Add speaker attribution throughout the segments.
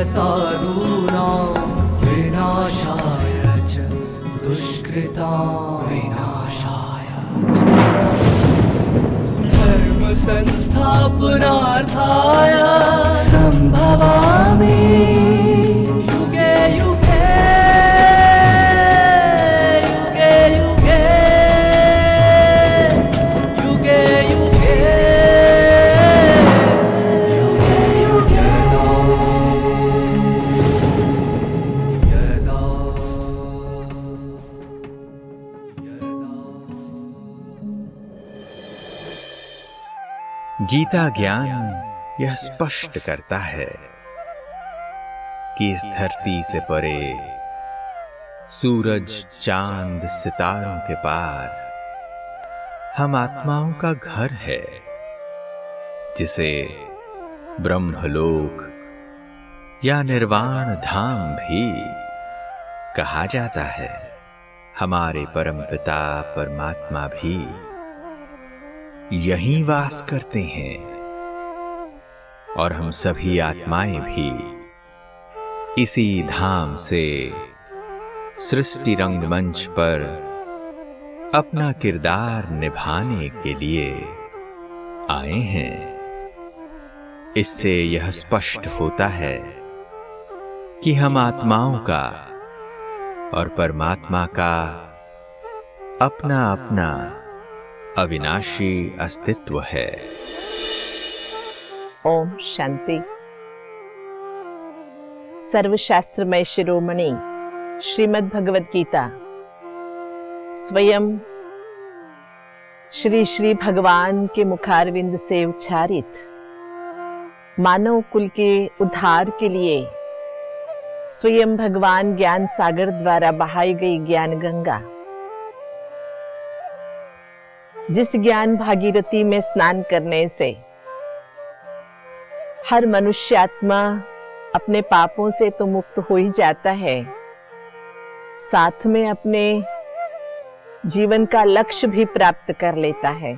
Speaker 1: साधूनां विनाशाय च दुष्कृतां विनाशाय धर्म संस्थापनार्थाय संभवामि युगे युगे युगे युगे युगे युगे युगे यदा
Speaker 2: गीता ज्ञान यह स्पष्ट करता है कि इस धरती से परे, सूरज चांद सितारों के पार हम आत्माओं का घर है, जिसे ब्रह्मलोक या निर्वाण धाम भी कहा जाता है। हमारे परमपिता परमात्मा भी यहीं वास करते हैं और हम सभी आत्माएं भी इसी धाम से सृष्टि रंगमंच पर अपना किरदार निभाने के लिए आए हैं। इससे यह स्पष्ट होता है कि हम आत्माओं का और परमात्मा का अपना अपना अविनाशी अस्तित्व है।
Speaker 3: ओम शांति। सर्वशास्त्रमय शिरोमणि श्रीमद् भगवद गीता स्वयं श्री श्री भगवान के मुखारविंद से उच्चारित मानव कुल के उद्धार के लिए स्वयं भगवान ज्ञान सागर द्वारा बहाई गई ज्ञान गंगा, जिस ज्ञान भागीरथी में स्नान करने से हर मनुष्य आत्मा अपने पापों से तो मुक्त हो ही जाता है, साथ में अपने जीवन का लक्ष्य भी प्राप्त कर लेता है।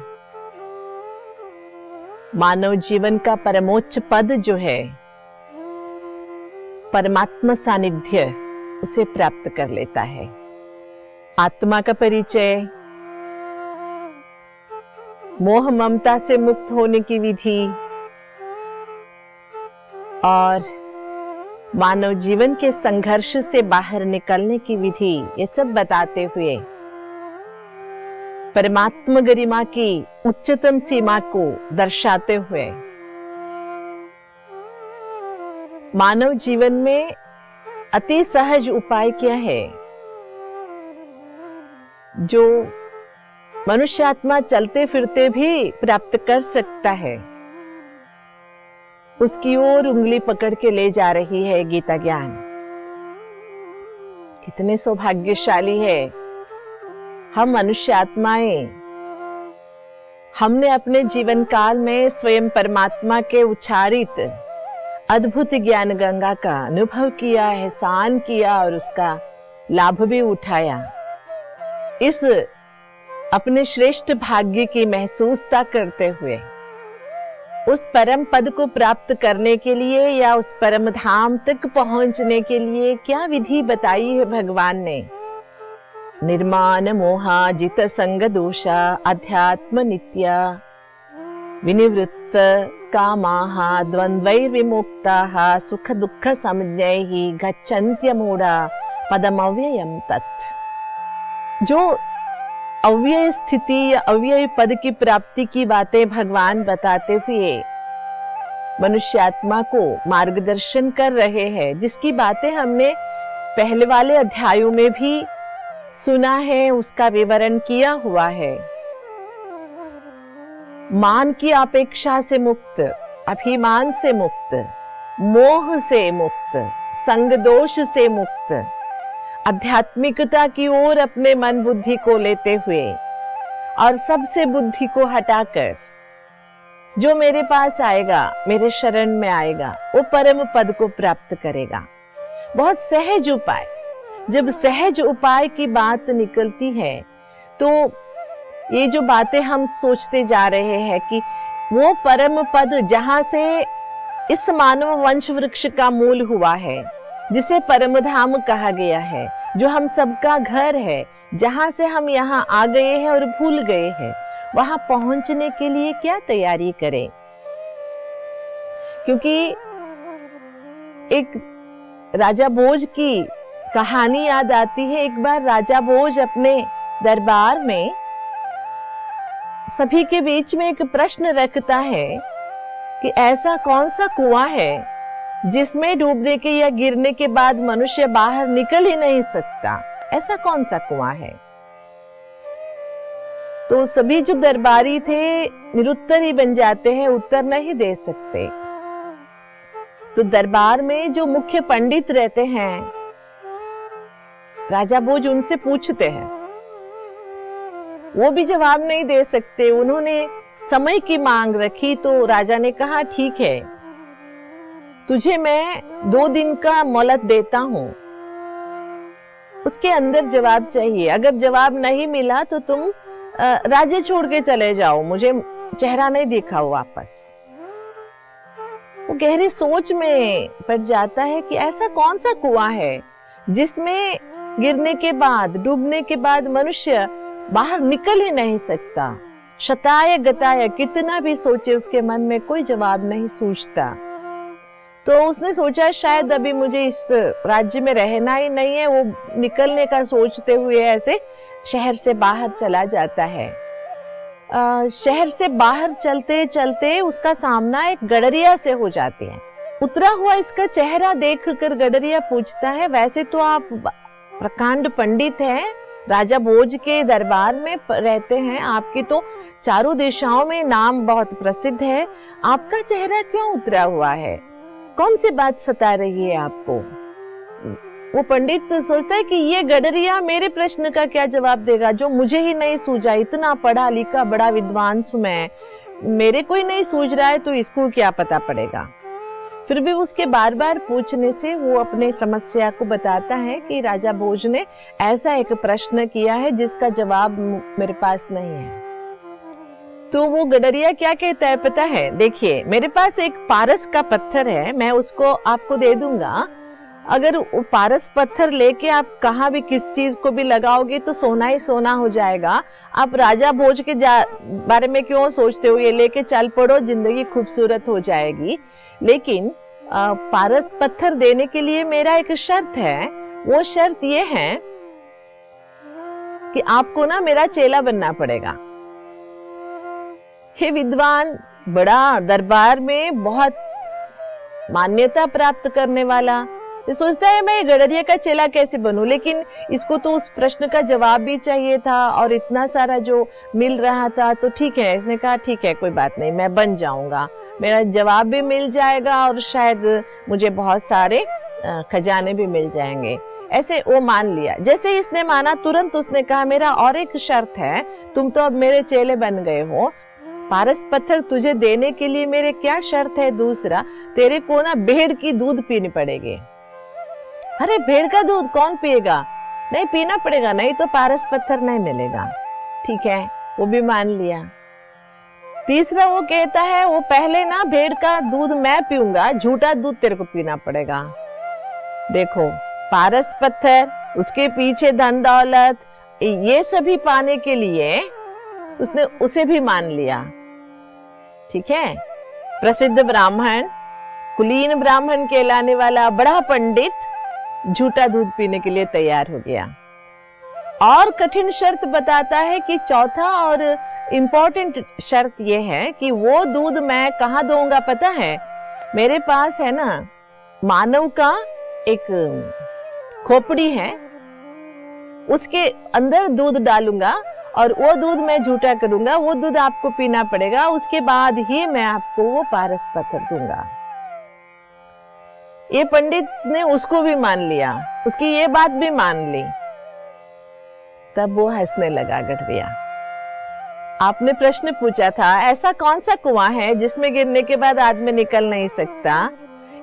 Speaker 3: मानव जीवन का परमोच्च पद जो है, परमात्मा सानिध्य, उसे प्राप्त कर लेता है। आत्मा का परिचय, मोह ममता से मुक्त होने की विधि और मानव जीवन के संघर्ष से बाहर निकलने की विधि, ये सब बताते हुए परमात्मा गरिमा की उच्चतम सीमा को दर्शाते हुए मानव जीवन में अति सहज उपाय क्या है जो मनुष्य आत्मा चलते फिरते भी प्राप्त कर सकता है, उसकी ओर उंगली पकड़ के ले जा रही है गीता ज्ञान। कितने सौभाग्यशाली है हम मनुष्य आत्माएं। हमने अपने जीवन काल में स्वयं परमात्मा के उच्चारित अद्भुत ज्ञान गंगा का अनुभव किया, एहसान किया और उसका लाभ भी उठाया। इस अपने श्रेष्ठ भाग्य की महसूसता करते हुए उस परम पद को प्राप्त करने के लिए या उस परम धाम तक पहुंचने के लिए क्या विधि बताई है भगवान ने। निर्माण मोहा जित संग दोषा अध्यात्म नित्या विनिवृत्त कामाहा द्वंद्वैर् विमुक्ताः सुख दुःख समज्ञैः गच्छन्त्यमूढा पदमव्ययम् तत्। जो अव्यय स्थिति या अव्यय पद की प्राप्ति की बातें भगवान बताते हुए मनुष्य आत्मा को मार्गदर्शन कर रहे हैं, जिसकी बातें हमने पहले वाले अध्यायों में भी सुना है, उसका विवरण किया हुआ है। मान की अपेक्षा से मुक्त, अभिमान से मुक्त, मोह से मुक्त, संग दोष से मुक्त, आध्यात्मिकता की ओर अपने मन बुद्धि को लेते हुए और सबसे बुद्धि को हटाकर जो मेरे पास आएगा, मेरे शरण में आएगा, वो परम पद को प्राप्त करेगा। बहुत सहज उपाय। जब सहज उपाय की बात निकलती है तो ये जो बातें हम सोचते जा रहे हैं कि वो परम पद जहां से इस मानव वंश वृक्ष का मूल हुआ है, जिसे परम धाम कहा गया है, जो हम सबका घर है, जहां से हम यहाँ आ गए हैं और भूल गए हैं, वहां पहुंचने के लिए क्या तैयारी करें। क्योंकि एक राजा भोज की कहानी याद आती है। एक बार राजा भोज अपने दरबार में सभी के बीच में एक प्रश्न रखता है कि ऐसा कौन सा कुआं है जिसमें डूबने के या गिरने के बाद मनुष्य बाहर निकल ही नहीं सकता। ऐसा कौन सा कुआं है। तो सभी जो दरबारी थे निरुत्तर ही बन जाते हैं, उत्तर नहीं दे सकते। तो दरबार में जो मुख्य पंडित रहते हैं, राजा भोज उनसे पूछते हैं, वो भी जवाब नहीं दे सकते। उन्होंने समय की मांग रखी तो राजा ने कहा ठीक है, तुझे मैं 2 दिन का मोहलत देता हूं, उसके अंदर जवाब चाहिए। अगर जवाब नहीं मिला तो तुम राज्य छोड़ के चले जाओ, मुझे चेहरा नहीं दिखाओ वापस। वो गहरी सोच में पड़ जाता है कि ऐसा कौन सा कुआं है जिसमें गिरने के बाद, डूबने के बाद मनुष्य बाहर निकल ही नहीं सकता। शताय गताय कितना भी सोचे उसके मन में कोई जवाब नहीं सूझता। तो उसने सोचा शायद अभी मुझे इस राज्य में रहना ही नहीं है। वो निकलने का सोचते हुए ऐसे शहर से बाहर चला जाता है। शहर से बाहर चलते चलते उसका सामना एक गडरिया से हो जाती है। उतरा हुआ इसका चेहरा देखकर गडरिया पूछता है, वैसे तो आप प्रकांड पंडित हैं, राजा भोज के दरबार में रहते हैं, आपकी तो चारों दिशाओं में नाम बहुत प्रसिद्ध है, आपका चेहरा क्यों उतरा हुआ है, कौन सी बात सता रही है आपको। वो पंडित सोचता है कि ये गडरिया मेरे प्रश्न का क्या जवाब देगा जो मुझे ही नहीं सूझा। इतना पढ़ा लिखा बड़ा विद्वान हूं मैं, मेरे कोई नहीं सूझ रहा है तो इसको क्या पता पड़ेगा। फिर भी उसके बार बार पूछने से वो अपने समस्या को बताता है कि राजा भोज ने ऐसा एक प्रश्न किया है जिसका जवाब मेरे पास नहीं है। तो वो गडरिया क्या कहता है पता है, देखिए मेरे पास एक पारस का पत्थर है, मैं उसको आपको दे दूंगा। अगर वो पारस पत्थर लेके आप कहाँ भी किस चीज को भी लगाओगे तो सोना ही सोना हो जाएगा। आप राजा भोज के बारे में क्यों सोचते हो, ये लेके चल पड़ो, जिंदगी खूबसूरत हो जाएगी। लेकिन पारस पत्थर देने के लिए मेरा एक शर्त है। वो शर्त ये है कि आपको ना मेरा चेला बनना पड़ेगा। हे विद्वान, बड़ा दरबार में बहुत मान्यता प्राप्त करने वाला, ये सोचता है मैं गडरिया का चेला कैसे बनूं। लेकिन इसको तो उस प्रश्न का जवाब भी चाहिए था और इतना सारा जो मिल रहा था, तो ठीक है, इसने कहा ठीक है कोई बात नहीं, मैं बन जाऊंगा, मेरा जवाब भी मिल जाएगा और शायद मुझे बहुत सारे खजाने भी मिल जाएंगे। ऐसे वो मान लिया। जैसे इसने माना तुरंत उसने कहा मेरा और एक शर्त है, तुम तो अब मेरे चेले बन गए हो, पारस पत्थर तुझे देने के लिए मेरे क्या शर्त है, दूसरा तेरे को ना भेड़ की दूध पीनी पड़ेगी। अरे भेड़ का दूध कौन पिएगा, नहीं पीना पड़ेगा, नहीं तो पारस पत्थर नहीं मिलेगा। ठीक है, वो भी मान लिया। तीसरा वो कहता है वो पहले ना भेड़ का दूध मैं पीऊंगा, झूठा दूध तेरे को पीना पड़ेगा। देखो पारस पत्थर, उसके पीछे धन दौलत, ये सभी पाने के लिए उसने उसे भी मान लिया। ठीक है, प्रसिद्ध ब्राह्मण, कुलीन ब्राह्मण कहलाने वाला बड़ा पंडित झूठा दूध पीने के लिए तैयार हो गया। और कठिन शर्त बताता है कि चौथा और इम्पोर्टेंट शर्त यह है कि वो दूध मैं कहाँ दूंगा पता है, मेरे पास है ना मानव का एक खोपड़ी है, उसके अंदर दूध डालूंगा और वो दूध मैं झूठा करूंगा, वो दूध आपको पीना पड़ेगा, उसके बाद ही मैं आपको वो पारस पत्थर दूंगा। ये पंडित ने उसको भी मान लिया, उसकी ये बात भी मान ली। तब वो हंसने लगा गडरिया। आपने प्रश्न पूछा था ऐसा कौन सा कुआं है जिसमें गिरने के बाद आदमी निकल नहीं सकता।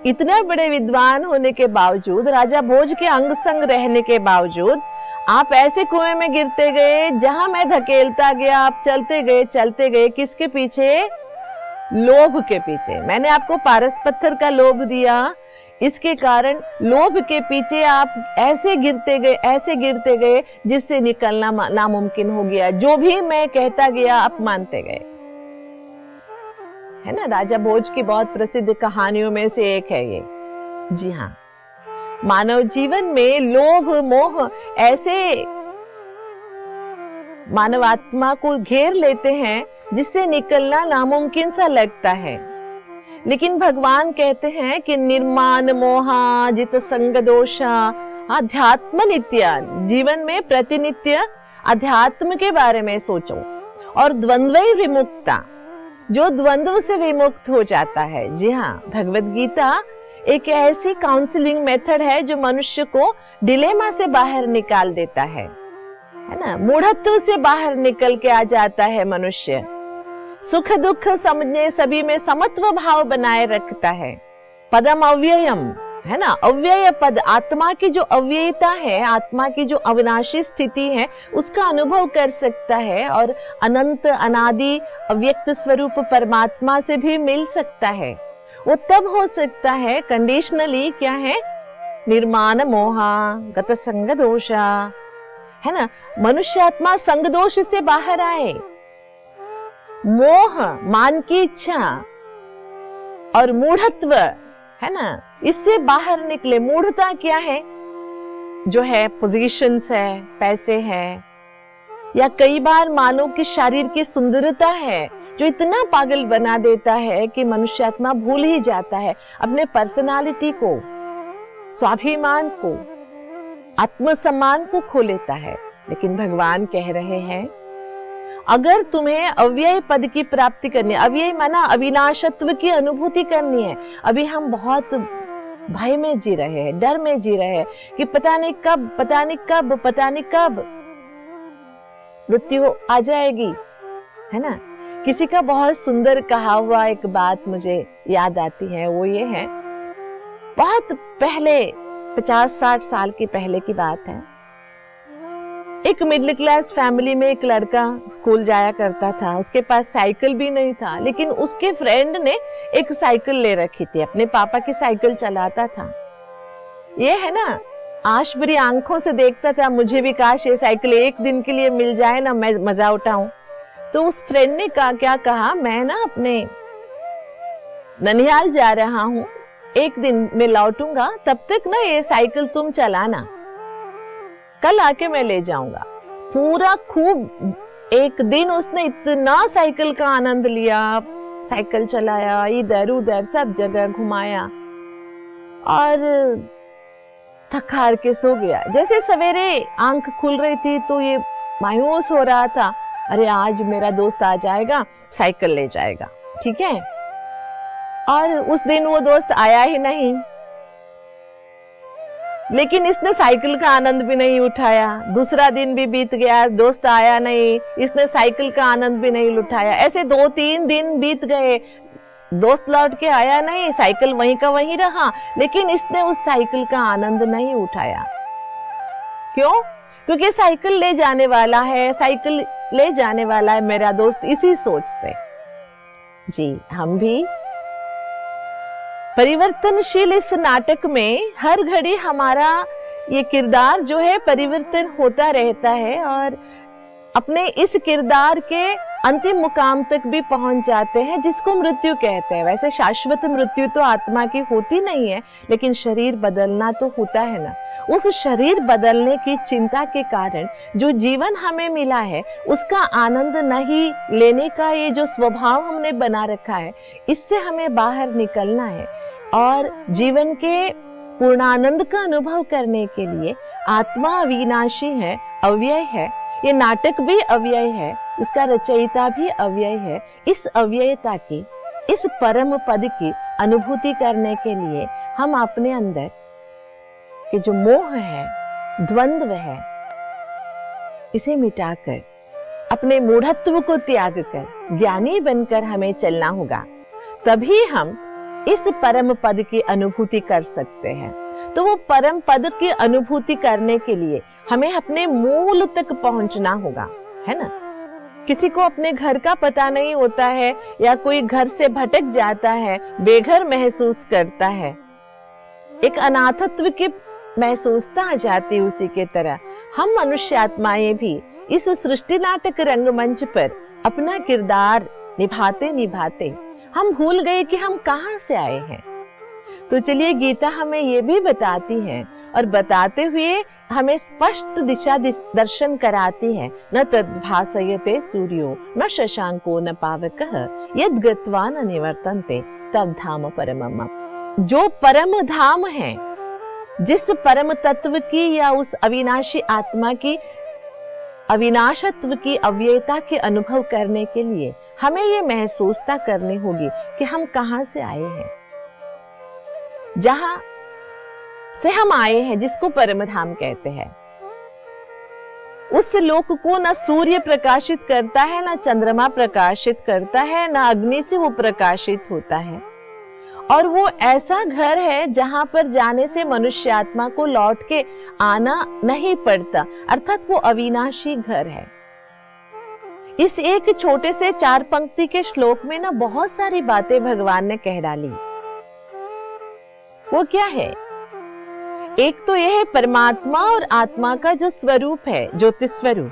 Speaker 3: इतने बड़े विद्वान होने के बावजूद, राजा भोज के अंग संग रहने के बावजूद आप ऐसे कुएं में गिरते गए जहां मैं धकेलता गया, आप चलते गए, किसके पीछे, लोभ के पीछे। मैंने आपको पारस पत्थर का लोभ दिया, इसके कारण लोभ के पीछे आप ऐसे गिरते गए जिससे निकलना नामुमकिन हो गया। जो भी मैं कहता गया आप मानते गए, है ना। राजा भोज की बहुत प्रसिद्ध कहानियों में से एक है ये। जी हाँ, मानव जीवन में लोभ मोह ऐसे मानव आत्मा को घेर लेते हैं जिससे निकलना नामुमकिन सा लगता है। लेकिन भगवान कहते हैं कि निर्माण मोहा जित संग दोषा अध्यात्म नित्य। जीवन में प्रतिनित्य अध्यात्म के बारे में सोचो। और द्वंद्व विमुक्ता, जो द्वंद्व से विमुक्त हो जाता है। जी हाँ, भगवत गीता एक ऐसी काउंसलिंग मेथड है जो मनुष्य को डिलेमा से बाहर निकाल देता है ना। मूढ़त्व से बाहर निकल के आ जाता है मनुष्य। सुख दुख समझने सभी में समत्व भाव बनाए रखता है। पदम अव्ययम, है ना, अव्यय पद, आत्मा की जो अव्ययता है, आत्मा की जो अविनाशी स्थिति है, उसका अनुभव कर सकता है और अनंत अनादि अव्यक्त स्वरूप परमात्मा से भी मिल सकता है। वो तब हो सकता है कंडीशनली, क्या है, निर्माण मोहा गत संग दोषा, है ना। मनुष्य आत्मा संग दोष से बाहर आए, मोह मान की इच्छा और मूढ़त्व, है ना, इससे बाहर निकले। मूढ़ता क्या है, जो है पोजीशंस है, पैसे है, या कई बार मानो कि शरीर की सुंदरता है जो इतना पागल बना देता है कि मनुष्य आत्मा भूल ही जाता है अपने पर्सनालिटी को, स्वाभिमान को, आत्मसम्मान को खो लेता है। लेकिन भगवान कह रहे हैं, अगर तुम्हें अव्यय पद की प्राप्ति करनी है, अव्यय माना अविनाशत्व की अनुभूति करनी है। अभी हम बहुत भय में जी रहे हैं, डर में जी रहे हैं कि पता नहीं कब मृत्यु आ जाएगी, है ना। किसी का बहुत सुंदर कहा हुआ एक बात मुझे याद आती है, वो ये है, बहुत पहले 50-60 साल के पहले की बात है। एक मिडिल क्लास फैमिली में एक लड़का स्कूल जाया करता था। उसके पास साइकिल भी नहीं था, लेकिन उसके फ्रेंड ने एक साइकिल ले रखी थी, अपने पापा की साइकिल चलाता था। ये है ना, आश भरी आंखों से देखता था, मुझे भी काश ये साइकिल एक दिन के लिए मिल जाए ना, मैं मजा उठाऊं। तो उस फ्रेंड ने क्या कहा, मैं ना अपने ननिहाल जा रहा हूँ, एक दिन में लौटूंगा, तब तक ना ये साइकिल तुम चलाना, कल आके मैं ले जाऊंगा। पूरा खूब एक दिन उसने इतना साइकिल का आनंद लिया, साइकिल चलाया, इधर उधर सब जगह घुमाया और थक हार के सो गया। जैसे सवेरे आंख खुल रही थी तो ये मायूस हो रहा था, अरे आज मेरा दोस्त आ जाएगा, साइकिल ले जाएगा, ठीक है। और उस दिन वो दोस्त आया ही नहीं, लेकिन इसने साइकिल का आनंद भी नहीं उठाया। दूसरा दिन भी बीत गया, दोस्त आया नहीं, इसने साइकिल का आनंद भी नहीं उठाया। ऐसे 2-3 दिन बीत गए, दोस्त लौट के आया नहीं, साइकिल वहीं का वहीं रहा, लेकिन इसने उस साइकिल का आनंद नहीं उठाया। क्यों? क्योंकि साइकिल ले जाने वाला है मेरा दोस्त, इसी सोच से। जी, हम भी परिवर्तनशील इस नाटक में हर घड़ी हमारा ये किरदार जो है परिवर्तन होता रहता है और अपने इस किरदार के अंतिम मुकाम तक भी पहुंच जाते हैं, जिसको मृत्यु कहते हैं। वैसे शाश्वत मृत्यु तो आत्मा की होती नहीं है, लेकिन शरीर बदलना तो होता है ना। उस शरीर बदलने की चिंता के कारण जो जीवन हमें मिला है उसका आनंद नहीं लेने का ये जो स्वभाव हमने बना रखा है, इससे हमें बाहर निकलना है और जीवन के पूर्णानंद का अनुभव करने के लिए आत्मा अविनाशी है, अव्यय है। ये नाटक भी अव्यय है, इसका रचयिता भी अव्यय है। इस अव्ययता की, इस परम पद की अनुभूति करने के लिए हम अपने अंदर कि जो मोह है, द्वंद्व है, इसे मिटाकर अपने मूढ़त्व को त्याग कर ज्ञानी बनकर हमें चलना होगा। तभी हम इस परम पद की अनुभूति कर सकते हैं। तो वो परम पद की अनुभूति करने के लिए हमें अपने मूल तक पहुंचना होगा, है ना। किसी को अपने घर का पता नहीं होता है या कोई घर से भटक जाता है, बेघर महसूस करता है, एक अनाथत्व की महसूसता आ जाती है। उसी के तरह हम मनुष्य आत्माएं भी इस सृष्टि नाटक रंगमंच पर अपना किरदार निभाते निभाते हम भूल गए कि हम कहां से आए हैं। तो चलिए गीता हमें ये भी बताती है और बताते हुए हमें स्पष्ट दिशा दर्शन कराती है। न तद्भासयते सूर्यो न शशांको न पावकः यद् गत्वा न निवर्तन्ते तद् धाम परमम् मम। जो परम धाम है, जिस परम तत्व की या उस अविनाशी आत्मा की अविनाशत्व की अव्ययता के अनुभव करने के लिए हमें ये महसूसता करनी होगी कि हम कहां से आए हैं, जहां से हम आए हैं, जिसको परम धाम कहते हैं। उस लोक को न सूर्य प्रकाशित करता है, न चंद्रमा प्रकाशित करता है, न अग्नि से वो प्रकाशित होता है। और वो ऐसा घर है जहां पर जाने से मनुष्य आत्मा को लौट के आना नहीं पड़ता, अर्थात वो अविनाशी घर है। इस एक छोटे से 4 पंक्ति के श्लोक में ना बहुत सारी बातें भगवान ने कह डाली। वो क्या है? एक तो यह है परमात्मा और आत्मा का जो स्वरूप है, ज्योति स्वरूप,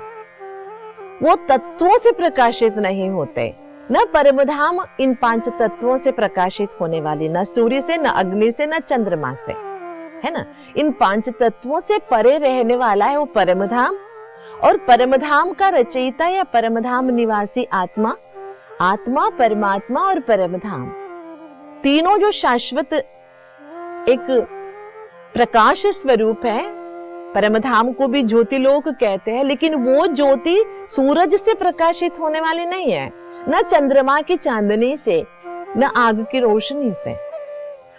Speaker 3: वो तत्वों से प्रकाशित नहीं होते। न परमधाम इन 5 तत्वों से प्रकाशित होने वाली, न सूर्य से, न अग्नि से, न चंद्रमा से, है ना। इन 5 तत्वों से परे रहने वाला है वो परमधाम। और परमधाम का रचयिता या परमधाम निवासी आत्मा, आत्मा, परमात्मा और परमधाम, तीनों जो शाश्वत एक प्रकाश स्वरूप है। परमधाम को भी ज्योतिलोक कहते हैं, लेकिन वो ज्योति सूरज से प्रकाशित होने वाली नहीं है, न चंद्रमा की चांदनी से, न आग की रोशनी से।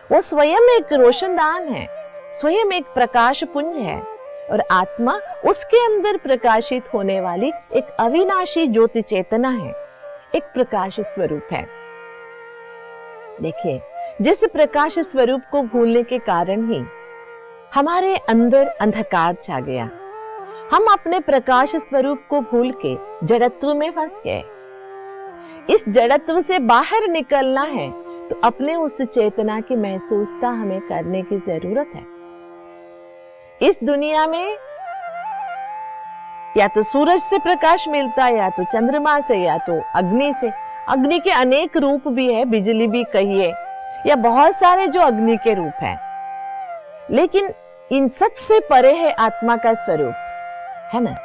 Speaker 3: वो स्वयं एक रोशनदान है, स्वयं एक प्रकाश पुंज है। और आत्मा उसके अंदर प्रकाशित होने वाली एक अविनाशी ज्योति चेतना है, एक प्रकाश स्वरूप है। देखिए, जिस प्रकाश स्वरूप को भूलने के कारण ही हमारे अंदर अंधकार छा गया। हम अपने प्रकाश स्वरूप को भूल के जड़त्व में फंस गए। इस जड़त्व से बाहर निकलना है तो अपने उस चेतना की महसूसता हमें करने की जरूरत है। इस दुनिया में या तो सूरज से प्रकाश मिलता है, या तो चंद्रमा से, या तो अग्नि से। अग्नि के अनेक रूप भी है, बिजली भी कहिए, या बहुत सारे जो अग्नि के रूप हैं। लेकिन इन सब से परे है आत्मा का स्वरूप, है ना।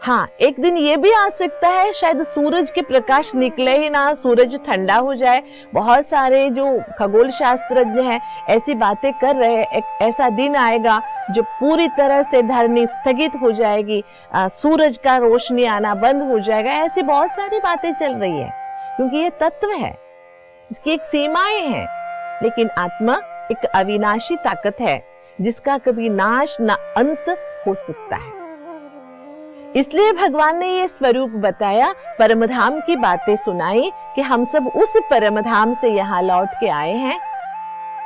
Speaker 3: हाँ, एक दिन ये भी आ सकता है शायद सूरज के प्रकाश निकले ही ना, सूरज ठंडा हो जाए। बहुत सारे जो खगोल शास्त्रज्ञ हैं ऐसी बातें कर रहे हैं, एक ऐसा दिन आएगा जो पूरी तरह से धरती स्थगित हो जाएगी, सूरज का रोशनी आना बंद हो जाएगा। ऐसी बहुत सारी बातें चल रही है, क्योंकि ये तत्व है, इसकी एक सीमाएं हैं। लेकिन आत्मा एक अविनाशी ताकत है जिसका कभी नाश ना अंत हो सकता है। इसलिए भगवान ने ये स्वरूप बताया, परमधाम की बातें सुनाई कि हम सब उस परमधाम से यहाँ लौट के आए हैं,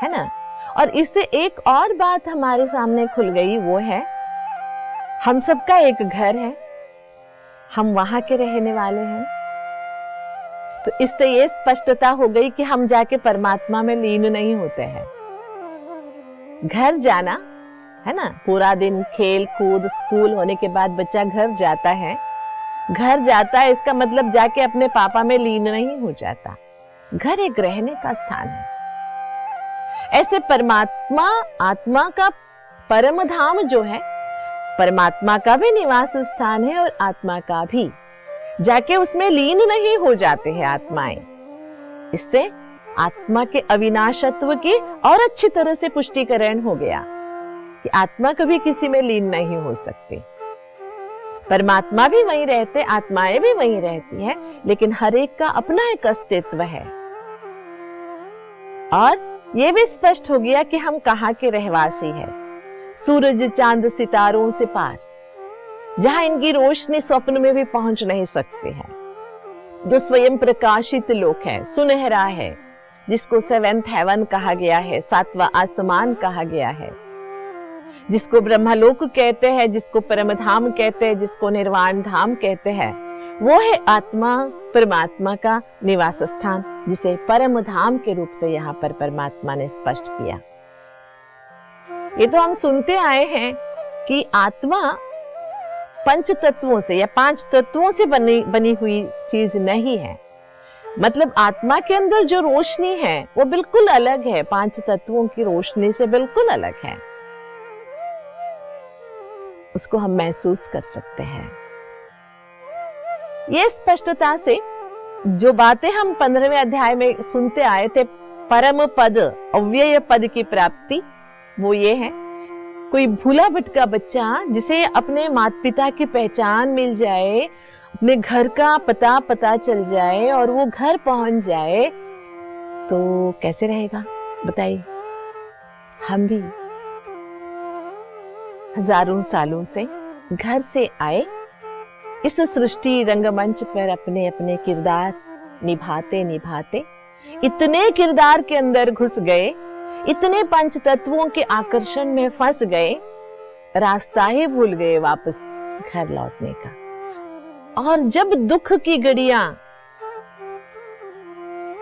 Speaker 3: है ना। और इससे एक और बात हमारे सामने खुल गई, वो है हम सबका एक घर है, हम वहां के रहने वाले हैं। तो इससे ये स्पष्टता हो गई कि हम जाके परमात्मा में लीन नहीं होते हैं। घर जाना, है ना, पूरा दिन खेल कूद स्कूल होने के बाद बच्चा घर जाता है, इसका मतलब जाके अपने पापा में लीन नहीं हो जाता। घर एक रहने का स्थान है। ऐसे परमात्मा, आत्मा का परम धाम जो है, परमात्मा का भी निवास स्थान है और आत्मा का भी। जाके उसमें लीन नहीं हो जाते हैं आत्माएं। इससे आत्मा के अविनाशत्व की और अच्छी तरह से पुष्टिकरण हो गया कि आत्मा कभी किसी में लीन नहीं हो सकती। परमात्मा भी वहीं रहते, आत्माएं भी वहीं रहती हैं, लेकिन हर एक का अपना एक अस्तित्व है। और ये भी स्पष्ट हो गया कि हम कहाँ के रहवासी हैं। सूरज चांद सितारों से पार, जहां इनकी रोशनी स्वप्न में भी पहुंच नहीं सकती है, जो स्वयं प्रकाशित लोक है, सुनहरा है, जिसको 7th हेवन कहा गया है, 7वां आसमान कहा गया है, जिसको ब्रह्मलोक कहते हैं, जिसको परमधाम कहते हैं, जिसको निर्वाण धाम कहते हैं। वो है आत्मा परमात्मा का निवास स्थान, जिसे परम धाम के रूप से यहाँ पर परमात्मा ने स्पष्ट किया। ये तो हम सुनते आए हैं कि आत्मा पंच तत्वों से या 5 तत्वों से बनी हुई चीज नहीं है। मतलब आत्मा के अंदर जो रोशनी है वो बिल्कुल अलग है, 5 तत्वों की रोशनी से बिल्कुल अलग है। उसको हम महसूस कर सकते हैं। ये स्पष्टता से जो बातें हम 15वें अध्याय में सुनते आए थे, परम पद, अव्यय पद की प्राप्ति, वो ये है, कोई भूला भटका बच्चा जिसे अपने माता पिता की पहचान मिल जाए, अपने घर का पता चल जाए और वो घर पहुंच जाए, तो कैसे रहेगा बताइए। हम भी हजारों सालों से घर से आए, इस सृष्टि रंगमंच पर अपने अपने किरदार निभाते निभाते इतने किरदार के अंदर घुस गए, इतने पंच तत्वों के आकर्षण में फंस गए, रास्ता ही भूल गए वापस घर लौटने का। और जब दुख की घड़ियां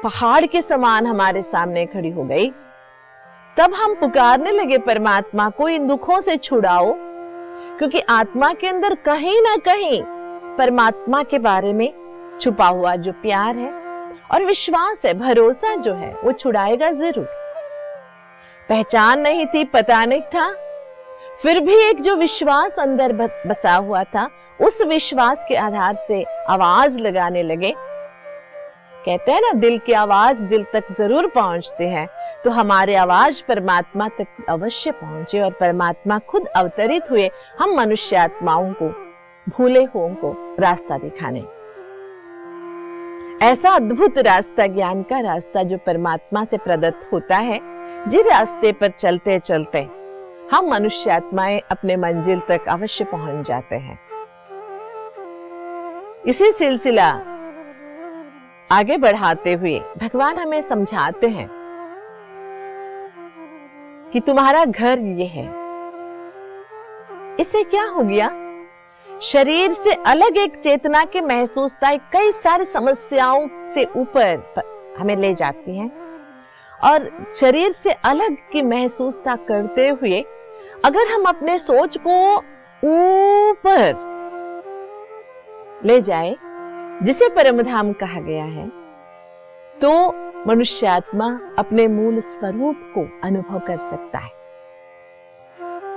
Speaker 3: पहाड़ के समान हमारे सामने खड़ी हो गई, तब हम पुकारने लगे परमात्मा को, इन दुखों से छुड़ाओ, क्योंकि आत्मा के अंदर कहीं ना कहीं परमात्मा के बारे में छुपा हुआ जो प्यार है और विश्वास है, भरोसा जो है, वो छुड़ाएगा जरूर। पहचान नहीं थी, पता नहीं था, फिर भी एक जो विश्वास अंदर बसा हुआ था, उस विश्वास के आधार से आवाज लगाने लगे। कहते हैं ना, दिल की आवाज दिल तक जरूर पहुंचते हैं, तो हमारे आवाज परमात्मा तक अवश्य पहुंचे और परमात्मा खुद अवतरित हुए हम मनुष्य आत्माओं को, भूले हुओं को रास्ता दिखाने। ऐसा अद्भुत रास्ता, ज्ञान का रास्ता जो परमात्मा से प्रदत्त होता है, जिस रास्ते पर चलते चलते हम मनुष्य आत्माएं अपने मंजिल तक अवश्य पहुंच जाते हैं। इसी सिलसिला आगे बढ़ाते हुए भगवान हमें समझाते हैं कि तुम्हारा घर ये है। इससे क्या हो गया? शरीर से अलग एक चेतना के महसूसता कई सारी समस्याओं से ऊपर हमें ले जाती हैं, और शरीर से अलग की महसूसता करते हुए अगर हम अपने सोच को ऊपर ले जाए, जिसे परमधाम कहा गया है, तो मनुष्य आत्मा अपने मूल स्वरूप को अनुभव कर सकता है।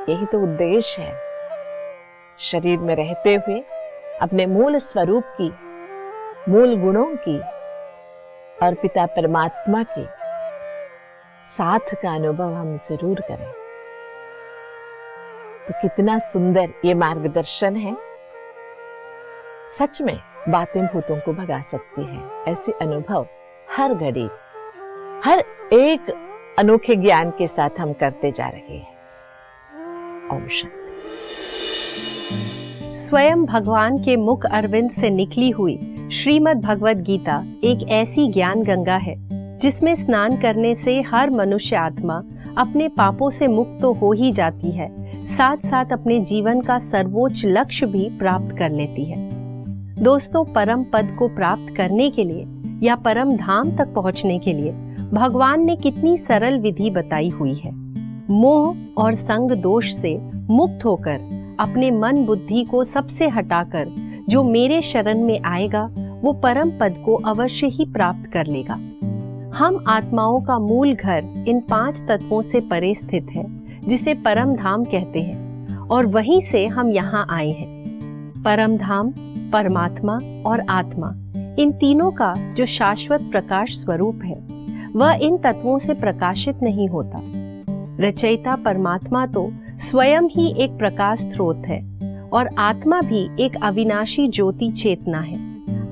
Speaker 3: यही तो उद्देश्य है, शरीर में रहते हुए अपने मूल स्वरूप की, मूल गुणों की और पिता परमात्मा के साथ का अनुभव हम जरूर करें। तो कितना सुंदर ये मार्गदर्शन है। सच में बातें भूतों को भगा सकती है। ऐसे अनुभव हर घड़ी, हर एक अनोखे ज्ञान के साथ हम करते जा रहे हैं। ओम शांति।
Speaker 4: स्वयं भगवान के मुख अरविंद से निकली हुई श्रीमद् भगवद गीता एक ऐसी ज्ञान गंगा है जिसमें स्नान करने से हर मनुष्य आत्मा अपने पापों से मुक्त तो हो ही जाती है, साथ साथ अपने जीवन का सर्वोच्च लक्ष्य भी प्राप्त कर लेती है। दोस्तों, परम पद को प्राप्त करने के लिए या परम धाम तक पहुंचने के लिए भगवान ने कितनी सरल विधि बताई हुई है। मोह और संग दोष से मुक्त होकर अपने मन बुद्धि को सबसे हटाकर जो मेरे शरण में आएगा वो परम पद को अवश्य ही प्राप्त कर लेगा। हम आत्माओं का मूल घर इन 5 तत्वों से परे स्थित है, जिसे परम धाम कहते हैं, और वहीं से हम यहाँ आए हैं। परम धाम, परमात्मा और आत्मा, इन तीनों का जो शाश्वत प्रकाश स्वरूप है, वह इन तत्वों से प्रकाशित नहीं होता। रचयिता परमात्मा तो स्वयं ही एक प्रकाश स्रोत है और आत्मा भी एक अविनाशी ज्योति चेतना है,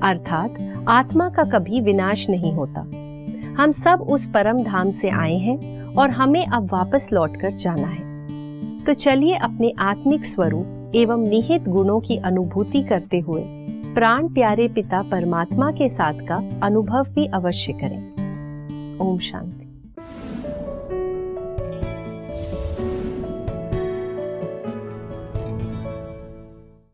Speaker 4: अर्थात आत्मा का कभी विनाश नहीं होता। हम सब उस परम धाम से आए हैं और हमें अब वापस लौटकर जाना है। तो चलिए अपने आत्मिक स्वरूप एवं निहित गुणों की अनुभूति करते हुए प्राण प्यारे पिता परमात्मा के साथ का अनुभव भी अवश्य करें। ओम शांति।